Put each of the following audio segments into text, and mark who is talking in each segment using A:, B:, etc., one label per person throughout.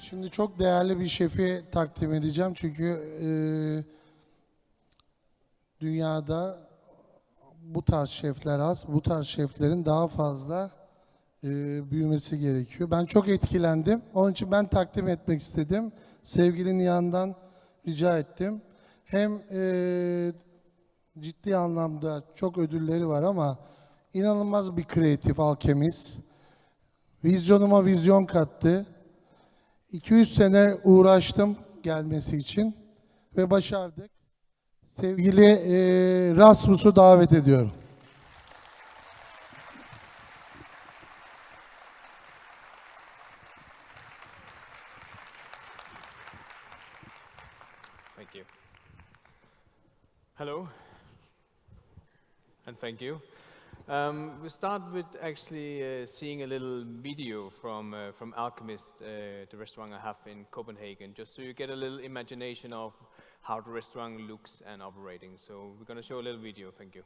A: Şimdi çok değerli bir şefi takdim edeceğim çünkü dünyada bu tarz şefler az, bu tarz şeflerin daha fazla büyümesi gerekiyor. Ben çok etkilendim, onun için ben takdim etmek istedim. Sevgili Nihan'dan rica ettim. Hem ciddi anlamda çok ödülleri var ama inanılmaz bir kreatif Alchemist. Vizyonuma vizyon kattı. 200 sene uğraştım gelmesi için ve başardık. Sevgili Rasmus'u davet ediyorum.
B: Thank you. Hello, and thank you. We start with actually seeing a little video from Alchemist, the restaurant I have in Copenhagen, just so you get a little imagination of how the restaurant looks and operating. So we're going to show a little video. Thank you.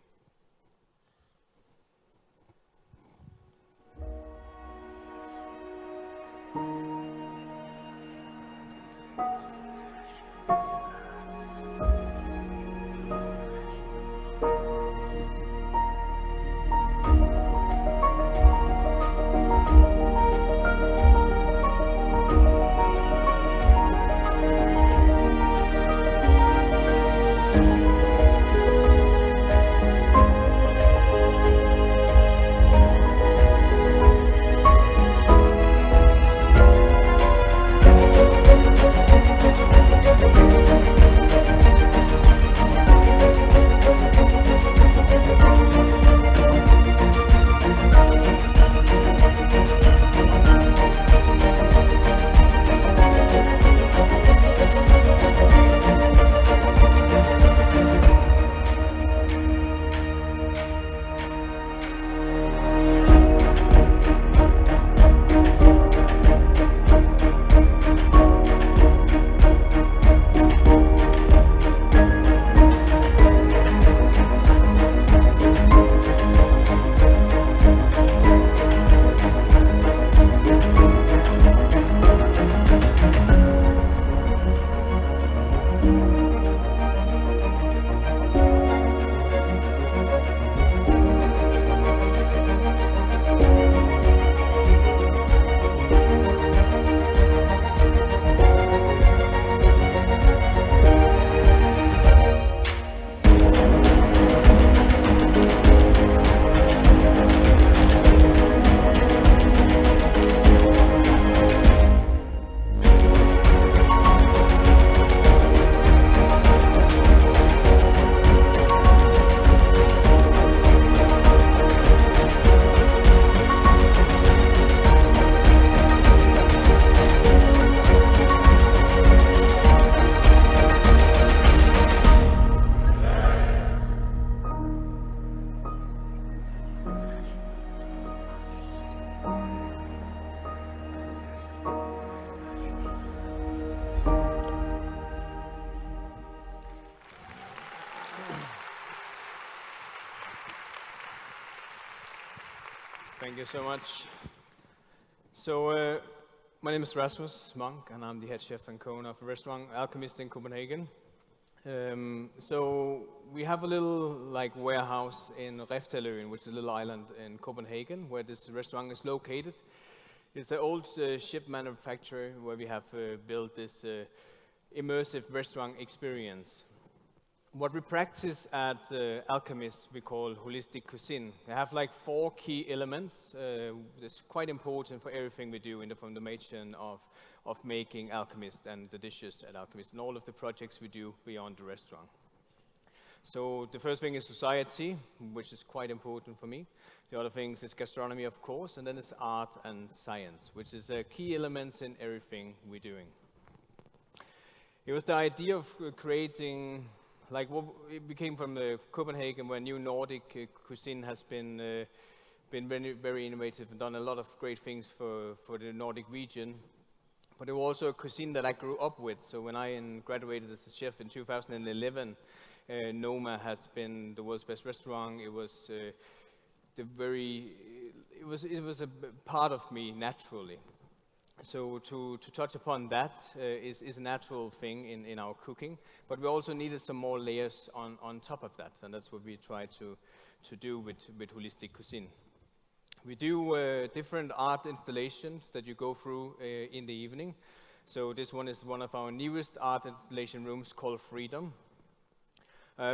B: Thank you so much. So, my name is Rasmus Munk, and I'm the head chef and co-owner of the restaurant Alchemist in Copenhagen. So we have a little warehouse in Reftaløen, which is a little island in Copenhagen, where this restaurant is located. It's an old ship manufacturer where we have built this immersive restaurant experience. What we practice at Alchemist we call holistic cuisine. They have 4 key elements. That's quite important for everything we do in the foundation of making Alchemist and the dishes at Alchemist and all of the projects we do beyond the restaurant. So the first thing is society, which is quite important for me. The other things is gastronomy, of course, and then it's art and science, which is key elements in everything we're doing. It was the idea of creating, it became from Copenhagen, where new Nordic cuisine has been very, very innovative and done a lot of great things for the Nordic region. But it was also a cuisine that I grew up with. So when I graduated as a chef in 2011, Noma has been the world's best restaurant. It was it was a part of me naturally. So to touch upon that is a natural thing in our cooking, but we also needed some more layers on top of that, and that's what we try to do with holistic cuisine. We do different art installations that you go through in the evening. So this one is one of our newest art installation rooms called Freedom.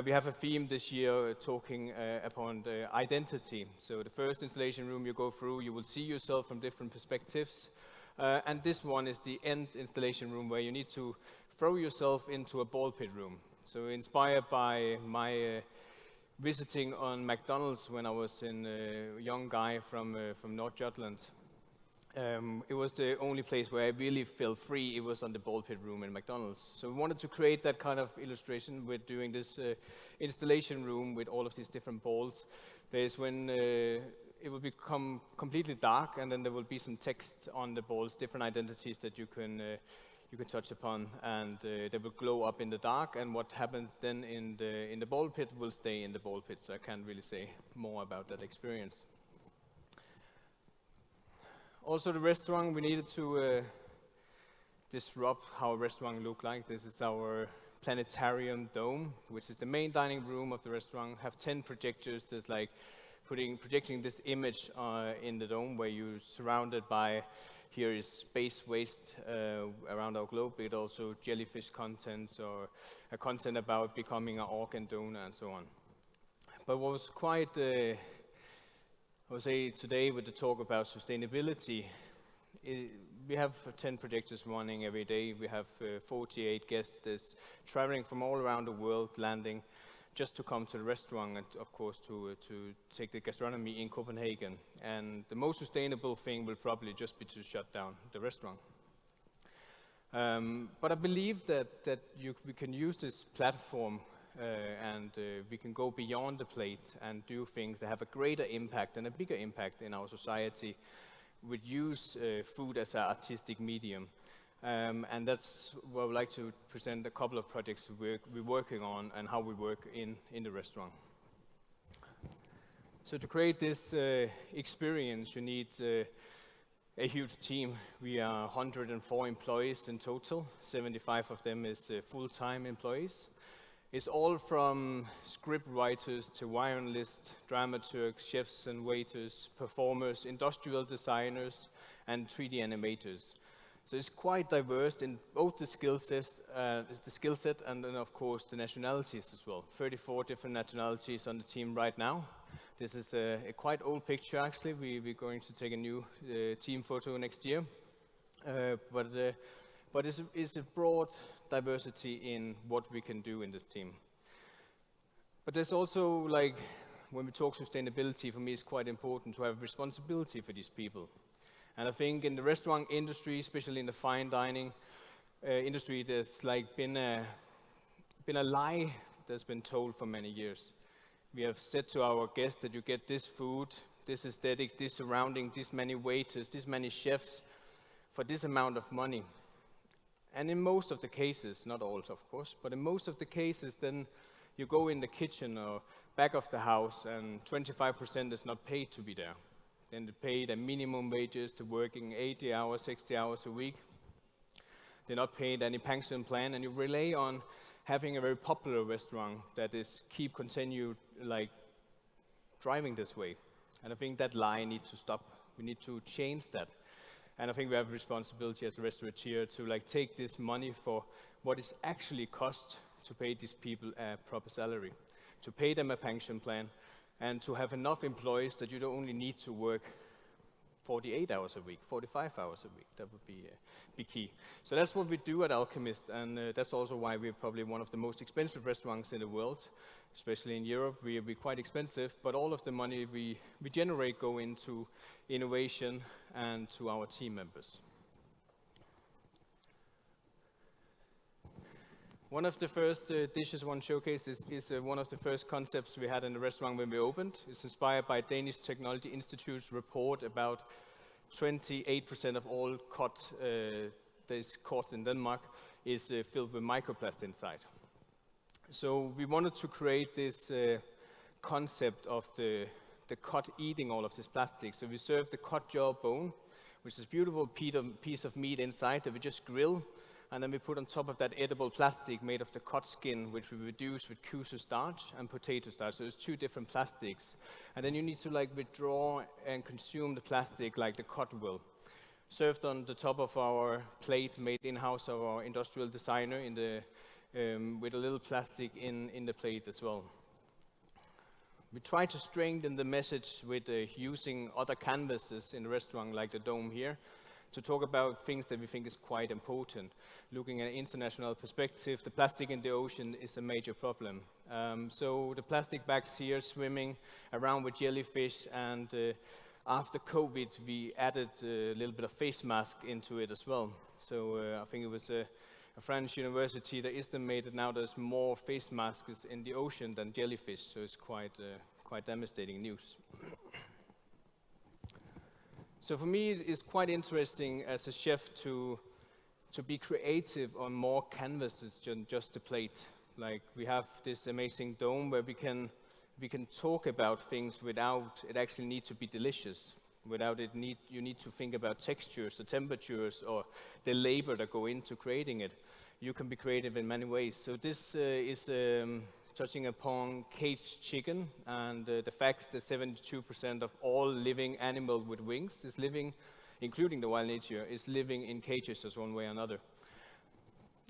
B: We have a theme this year talking upon the identity. So the first installation room you go through, you will see yourself from different perspectives. And this one is the end installation room where you need to throw yourself into a ball pit room. So inspired by my visiting on McDonald's when I was a young guy from North Jutland. It was the only place where I really felt free. It was on the ball pit room in McDonald's. So we wanted to create that kind of illustration with doing this installation room with all of these different balls. There's when it will become completely dark, and then there will be some text on the balls, different identities that you can touch upon, and they will glow up in the dark. And what happens then in the ball pit will stay in the ball pit. So I can't really say more about that experience. Also, the restaurant, we needed to disrupt how a restaurant look like. This is our planetarium dome, which is the main dining room of the restaurant. Have 10 projectors. There's like projecting this image in the dome where you're surrounded by, here is space waste around our globe, but also jellyfish contents or a content about becoming an organ donor and so on. But what was quite, I would say today with the talk about sustainability, we have 10 projectors running every day. We have 48 guests traveling from all around the world, landing just to come to the restaurant and, of course, to take the gastronomy in Copenhagen. And the most sustainable thing will probably just be to shut down the restaurant. But I believe that we can use this platform and we can go beyond the plate and do things that have a greater impact and a bigger impact in our society. We use food as an artistic medium. And that's what I would like to present a couple of projects we're working on and how we work in the restaurant. So to create this experience, you need a huge team. We are 104 employees in total. 75 of them is full-time employees. It's all from script writers to violinist, dramaturgs, chefs and waiters, performers, industrial designers, and 3D animators. So it's quite diverse in both the skill set and then, of course, the nationalities as well. 34 different nationalities on the team right now. This is a quite old picture, actually. We're going to take a new team photo next year. But it's a broad diversity in what we can do in this team. But there's also, like, when we talk sustainability, for me it's quite important to have responsibility for these people. And I think in the restaurant industry, especially in the fine dining industry, there's like been a lie that's been told for many years. We have said to our guests that you get this food, this aesthetic, this surrounding, this many waiters, this many chefs for this amount of money. And in most of the cases, not all of course, but in most of the cases, then you go in the kitchen or back of the house and 25% is not paid to be there. Then they pay the minimum wages to working 80 hours, 60 hours a week. They're not paid any pension plan, and you rely on having a very popular restaurant that is continue like driving this way. And I think that lie needs to stop. We need to change that. And I think we have a responsibility as a restaurateur to like take this money for what it actually costs to pay these people a proper salary, to pay them a pension plan, and to have enough employees that you don't only need to work 48 hours a week, 45 hours a week. That would be key. So that's what we do at Alchemist, and that's also why we're probably one of the most expensive restaurants in the world, especially in Europe. We're quite expensive, but all of the money we generate go into innovation and to our team members. One of the first dishes one showcase is one of the first concepts we had in the restaurant when we opened. It's inspired by Danish Technology Institute's report about 28% of all cod that is caught in Denmark is filled with microplast inside. So we wanted to create this concept of the cod eating all of this plastic. So we serve the cod jaw bone which is a beautiful piece of meat inside that we just grill, and then we put on top of that edible plastic made of the cod skin, which we reduce with kusu starch and potato starch. So there's two different plastics. And then you need to like withdraw and consume the plastic like the cod will. Served on the top of our plate made in-house of our industrial designer in the, with a little plastic in the plate as well. We try to strengthen the message with using other canvases in the restaurant, like the dome here, to talk about things that we think is quite important. Looking at an international perspective, the plastic in the ocean is a major problem. So the plastic bags here swimming around with jellyfish, and after COVID, we added a little bit of face mask into it as well. So I think it was a French university that estimated now there's more face masks in the ocean than jellyfish, so it's quite devastating news. So for me, it's quite interesting as a chef to be creative on more canvases than just the plate. Like we have this amazing dome where we can talk about things without it actually need to be delicious. Without it you need to think about textures, the temperatures, or the labor that go into creating it. You can be creative in many ways. So this is touching upon caged chicken, and the fact that 72% of all living animal with wings is living, including the wild nature, is living in cages as one way or another.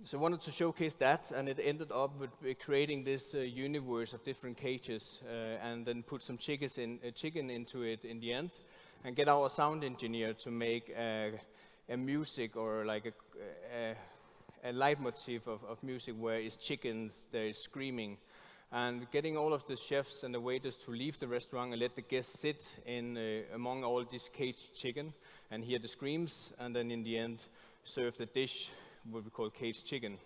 B: So I wanted to showcase that, and it ended up with creating this universe of different cages, and then put some chicken into it in the end, and get our sound engineer to make a music or like a leitmotif of music where it's chickens, there is screaming, and getting all of the chefs and the waiters to leave the restaurant and let the guests sit in among all this caged chicken and hear the screams, and then in the end serve the dish, what we call caged chicken.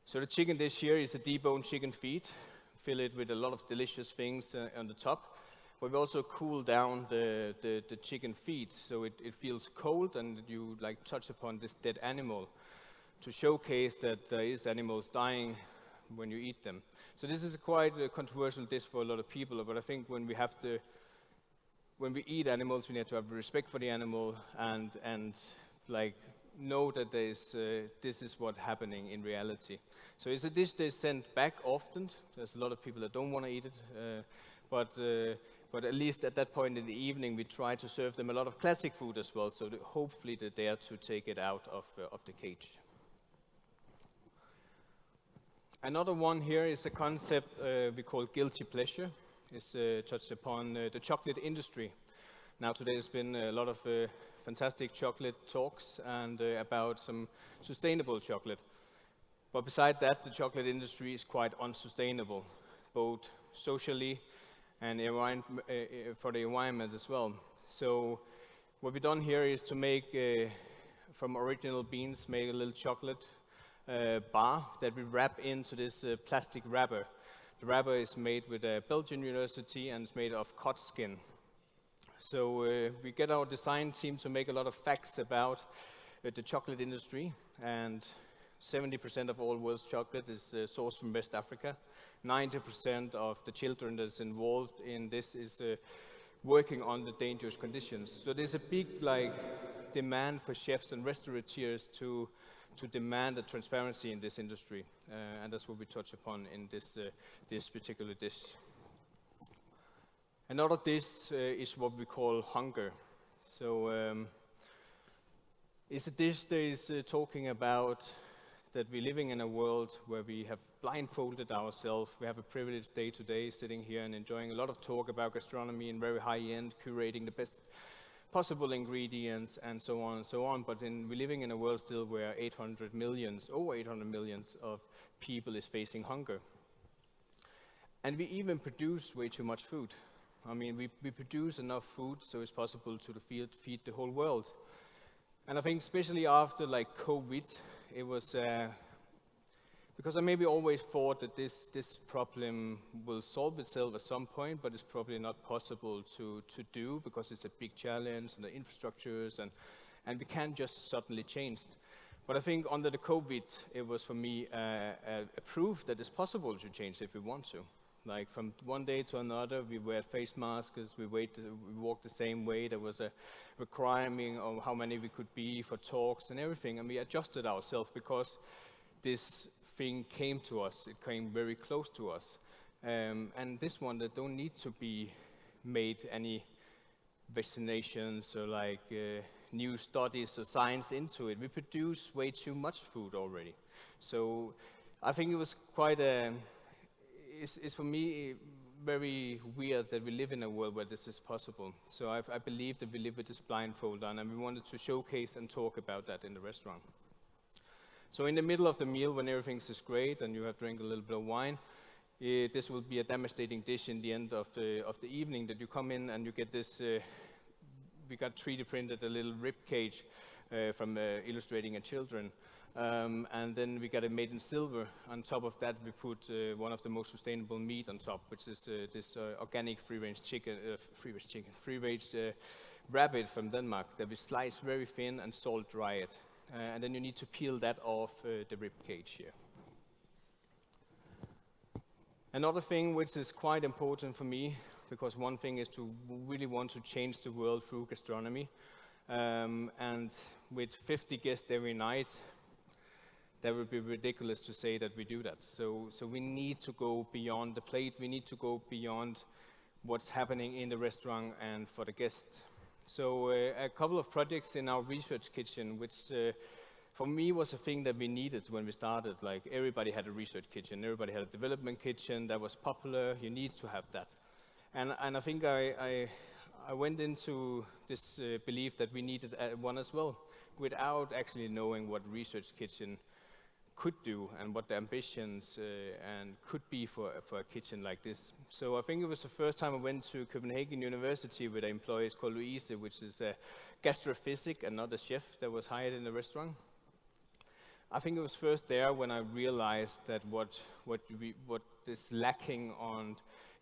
B: So the chicken dish here is a deboned chicken feet, fill it with a lot of delicious things on the top. But we also cool down the chicken feet so it feels cold, and you like touch upon this dead animal to showcase that there is animals dying when you eat them. So this is quite a controversial dish for a lot of people, but I think when we eat animals, we need to have respect for the animal and like know that this is what's happening in reality. So it's a dish they send back often. There's a lot of people that don't want to eat it, but at least at that point in the evening, we try to serve them a lot of classic food as well, so that hopefully they dare to take it out of the cage. Another one here is a concept we call guilty pleasure. It's touched upon the chocolate industry. Now today there's been a lot of fantastic chocolate talks and about some sustainable chocolate. But beside that, the chocolate industry is quite unsustainable, both socially and for the environment as well. So what we've done here is to make, from original beans, make a little chocolate bar that we wrap into this plastic wrapper. The wrapper is made with a Belgian university and it's made of cod skin. So we get our design team to make a lot of facts about the chocolate industry, and 70% of all world's chocolate is sourced from West Africa. 90% of the children that's involved in this is working under dangerous conditions. So there's a big demand for chefs and restaurateurs to demand the transparency in this industry, and that's what we touch upon in this particular dish. Another dish is what we call hunger. So it's a dish that is talking about that we're living in a world where we have blindfolded ourselves. We have a privileged day today sitting here and enjoying a lot of talk about gastronomy and very high-end, curating the best possible ingredients and so on and so on. But we're living in a world still where over 800 millions of people is facing hunger. And we even produce way too much food. I mean, we produce enough food so it's possible to feed the whole world. And I think especially after COVID, it was because I maybe always thought that this problem will solve itself at some point, but it's probably not possible to do because it's a big challenge and the infrastructures and we can't just suddenly change it. But I think under the COVID, it was for me a proof that it's possible to change if we want to. Like from one day to another, we wear face masks, we walked the same way. There was a requirement of how many we could be for talks and everything, and we adjusted ourselves because this thing came to us. It came very close to us. And this one, that don't need to be made any vaccinations or like new studies or science into it. We produce way too much food already. So I think it was quite it's for me very weird that we live in a world where this is possible. So I believe that we live with this blindfold on, and we wanted to showcase and talk about that in the restaurant. So in the middle of the meal, when everything is great and you have drank a little bit of wine, this will be a demonstrating dish in the end of the evening, that you come in and you get this, we got 3D printed a little rib cage from illustrating a children. And then we got it made in silver. On top of that, we put one of the most sustainable meat on top, which is this organic free-range rabbit from Denmark that we slice very thin and salt dry it. And then you need to peel that off the rib cage here. Another thing which is quite important for me, because one thing is to really want to change the world through gastronomy. And with 50 guests every night, that would be ridiculous to say that we do that. So we need to go beyond the plate. We need to go beyond what's happening in the restaurant and for the guests. So a couple of projects in our research kitchen, which for me was a thing that we needed when we started. Like everybody had a research kitchen, everybody had a development kitchen that was popular. You need to have that. And I think I went into this belief that we needed one as well, without actually knowing what research kitchen could do and what the ambitions and could be for a kitchen like this. So I think it was the first time I went to Copenhagen University with an employee called Louise, which is a gastrophysic and not a chef that was hired in the restaurant. I think it was first there when I realized that what is lacking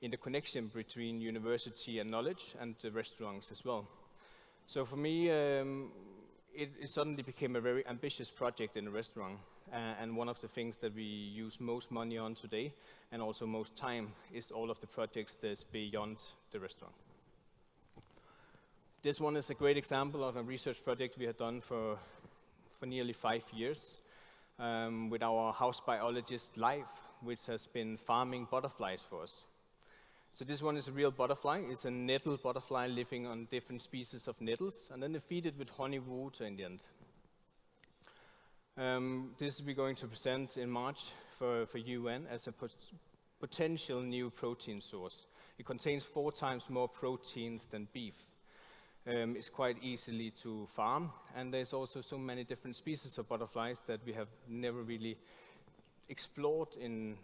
B: in the connection between university and knowledge and the restaurants as well. So for me, it suddenly became a very ambitious project in the restaurant. And one of the things that we use most money on today, and also most time, is all of the projects that's beyond the restaurant. This one is a great example of a research project we have done for nearly 5 years with our house biologist Leif, which has been farming butterflies for us. So this one is a real butterfly. It's a nettle butterfly living on different species of nettles, and then they feed it with honey water in the end. This we're going to present in March for UN as a potential new protein source. It contains 4 times more proteins than beef. It's quite easily to farm, and there's also so many different species of butterflies that we have never really explored in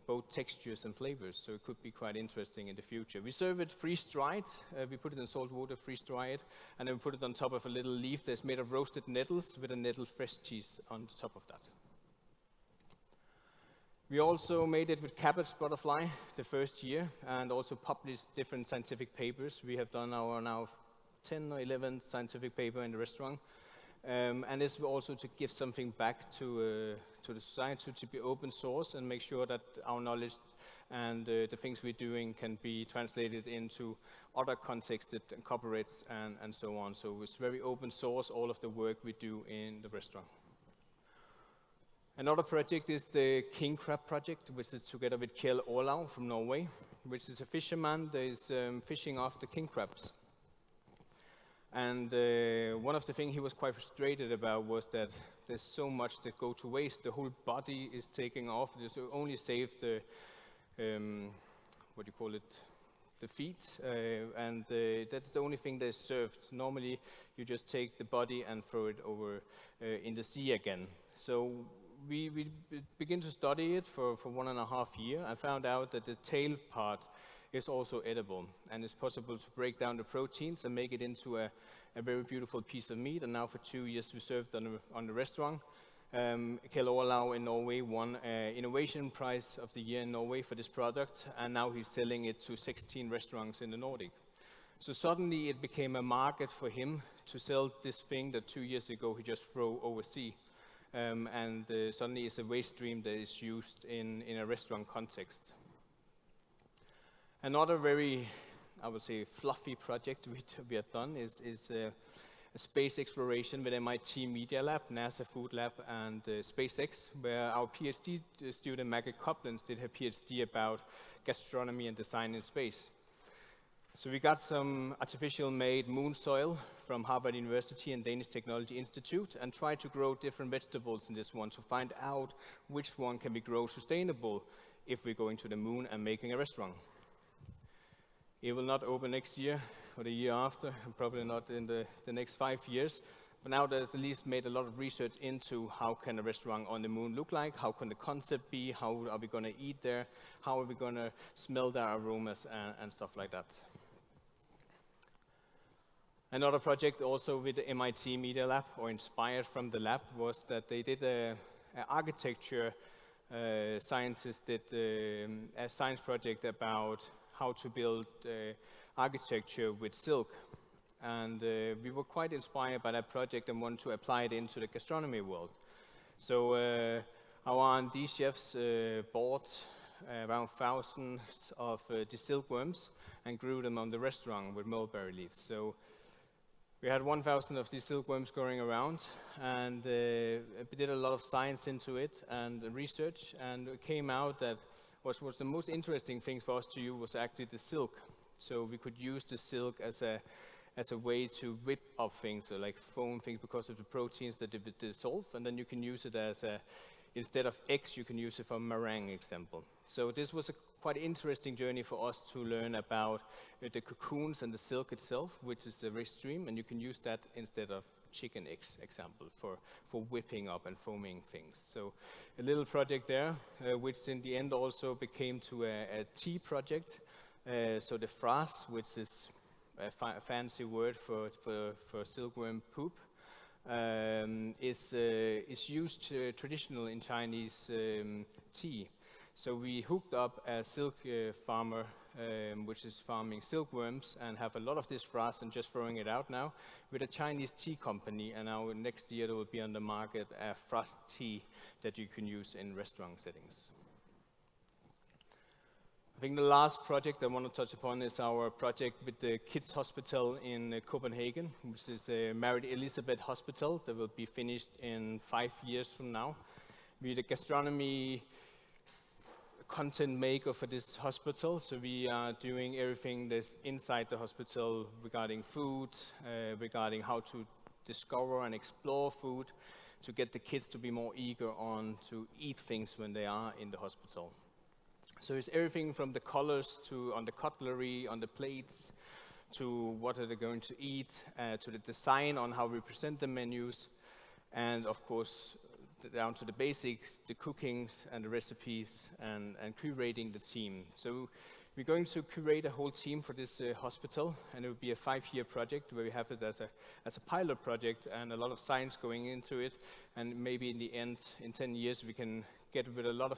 B: both textures and flavors, so it could be quite interesting in the future. We serve it freeze-dried. We put it in salt water, freeze-dry it, and then we put it on top of a little leaf that's made of roasted nettles with a nettle fresh cheese on the top of that. We also made it with cabbage butterfly the first year, and also published different scientific papers. We have done our now 10 or 11 scientific paper in the restaurant. And this will also to give something back to the society, to be open source and make sure that our knowledge and the things we're doing can be translated into other contexts, corporates and so on. So it's very open source, all of the work we do in the restaurant. Another project is the king crab project, which is together with Kjell Orlau from Norway, which is a fisherman that is fishing off the king crabs. And one of the things he was quite frustrated about was that there's so much that go to waste. The whole body is taken off. There's only save the, the feet. And that's the only thing that's served. Normally, you just take the body and throw it over in the sea again. So we begin to study it for 1.5 years. I found out that the tail part is also edible, and it's possible to break down the proteins and make it into a very beautiful piece of meat. And now for 2 years we served on the restaurant. Kjell Orlau in Norway won Innovation Prize of the Year in Norway for this product, and now he's selling it to 16 restaurants in the Nordic. So suddenly it became a market for him to sell this thing that 2 years ago he just threw overseas. And suddenly it's a waste stream that is used in a restaurant context. Another very, I would say, fluffy project we have done is a space exploration with MIT Media Lab, NASA Food Lab, and SpaceX, where our PhD student Maggie Coplans did her PhD about gastronomy and design in space. So we got some artificial-made moon soil from Harvard University and Danish Technology Institute and tried to grow different vegetables in this one to find out which one can be grown sustainable if we're going to the moon and making a restaurant. It will not open next year or the year after, and probably not in the next 5 years. But now there's at least made a lot of research into how can a restaurant on the moon look like, how can the concept be, how are we going to eat there, how are we going to smell their aromas and stuff like that. Another project also with the MIT Media Lab, or inspired from the lab, was that they did an architecture, scientists did a science project about how to build architecture with silk. And we were quite inspired by that project and wanted to apply it into the gastronomy world. So our R&D chefs bought around thousands of the silkworms and grew them on the restaurant with mulberry leaves. So we had 1,000 of these silkworms going around, and we did a lot of science into it and research, and it came out that what was the most interesting thing for us to use was actually the silk. So we could use the silk as a way to whip up things, so like foam things, because of the proteins that it dissolve, and then you can use it as instead of eggs, you can use it for meringue example. So this was a quite interesting journey for us to learn about the cocoons and the silk itself, which is very stream, and you can use that instead of chicken eggs example for whipping up and foaming things. So a little project there, which in the end also became to a tea project. So the frass, which is a fancy word for silkworm poop, is used traditional in Chinese tea. So we hooked up a silk farmer, which is farming silkworms, and have a lot of this frass and just throwing it out now with a Chinese tea company. And now next year there will be on the market a frass tea that you can use in restaurant settings. I think the last project I want to touch upon is our project with the Kids Hospital in Copenhagen, which is a Mary Elizabeth Hospital that will be finished in 5 years from now. We're the gastronomy content maker for this hospital, so we are doing everything that's inside the hospital regarding food, regarding how to discover and explore food, to get the kids to be more eager on to eat things when they are in the hospital. So it's everything from the colors to on the cutlery, on the plates, to what are they going to eat, to the design on how we present the menus, and of course down to the basics, the cookings and the recipes, and curating the team. So we're going to curate a whole team for this hospital, and it will be a 5-year project where we have it as a pilot project and a lot of science going into it, and maybe in the end, in 10 years, we can get with a lot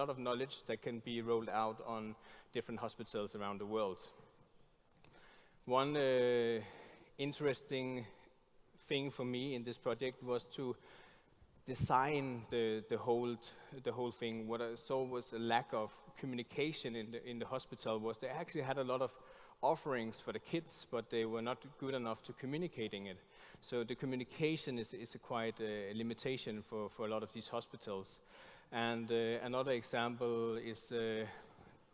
B: of knowledge that can be rolled out on different hospitals around the world. One interesting thing for me in this project was to design the whole thing. What I saw was a lack of communication in the hospital. Was they actually had a lot of offerings for the kids, but they were not good enough to communicating it. So the communication is quite a limitation for a lot of these hospitals. And another example is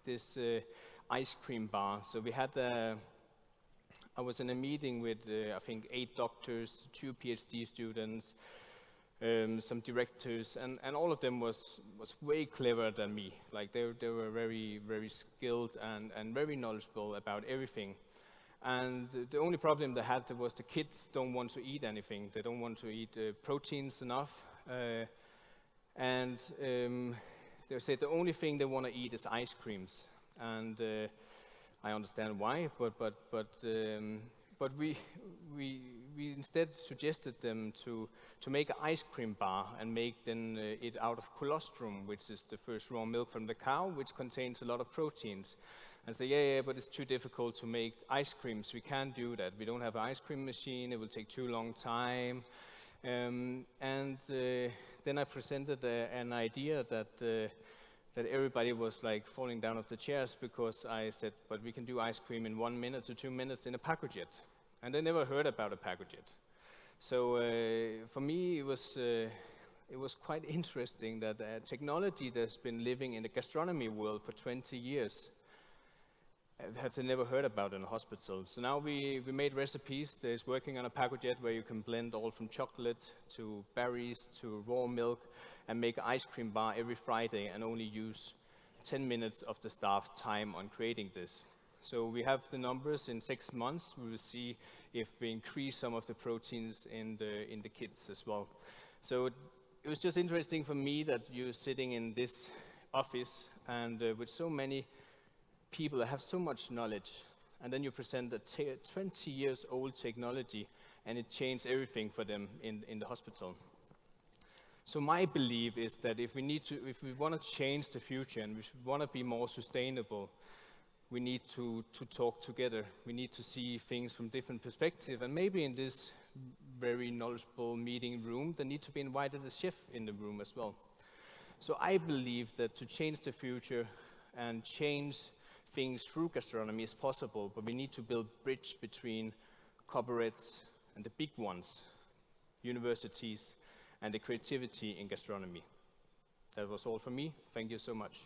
B: this ice cream bar. So we had I was in a meeting with I think 8 doctors, 2 PhD students, some directors, and all of them was way cleverer than me. Like they were very, very skilled and very knowledgeable about everything. And the only problem they had was the kids don't want to eat anything. They don't want to eat proteins enough. And they said the only thing they want to eat is ice creams. And I understand why, but we instead suggested them to make an ice cream bar and make then it out of colostrum, which is the first raw milk from the cow, which contains a lot of proteins. And say, yeah, but it's too difficult to make ice creams. We can't do that. We don't have an ice cream machine. It will take too long time. Then I presented an idea that that everybody was like falling down off the chairs because I said, but we can do ice cream in 1 minute to 2 minutes in a Pacojet. And they never heard about a Pacojet. So for me, it was quite interesting that technology that's been living in the gastronomy world for 20 years have they never heard about in a hospital. So now we made recipes. There's working on a Pacojet where you can blend all from chocolate to berries to raw milk and make an ice cream bar every Friday and only use 10 minutes of the staff time on creating this. So we have the numbers in 6 months. We will see if we increase some of the proteins in the kits as well. So it was just interesting for me that you're sitting in this office and with so many people that have so much knowledge, and then you present a 20 years old technology and it changed everything for them in the hospital. So my belief is that if we want to change the future and if we want to be more sustainable, we need to talk together. We need to see things from different perspectives, and maybe in this very knowledgeable meeting room, there need to be invited a chef in the room as well. So I believe that to change the future and change things through gastronomy is possible, but we need to build bridge between corporates and the big ones, universities, and the creativity in gastronomy. That was all from me. Thank you so much.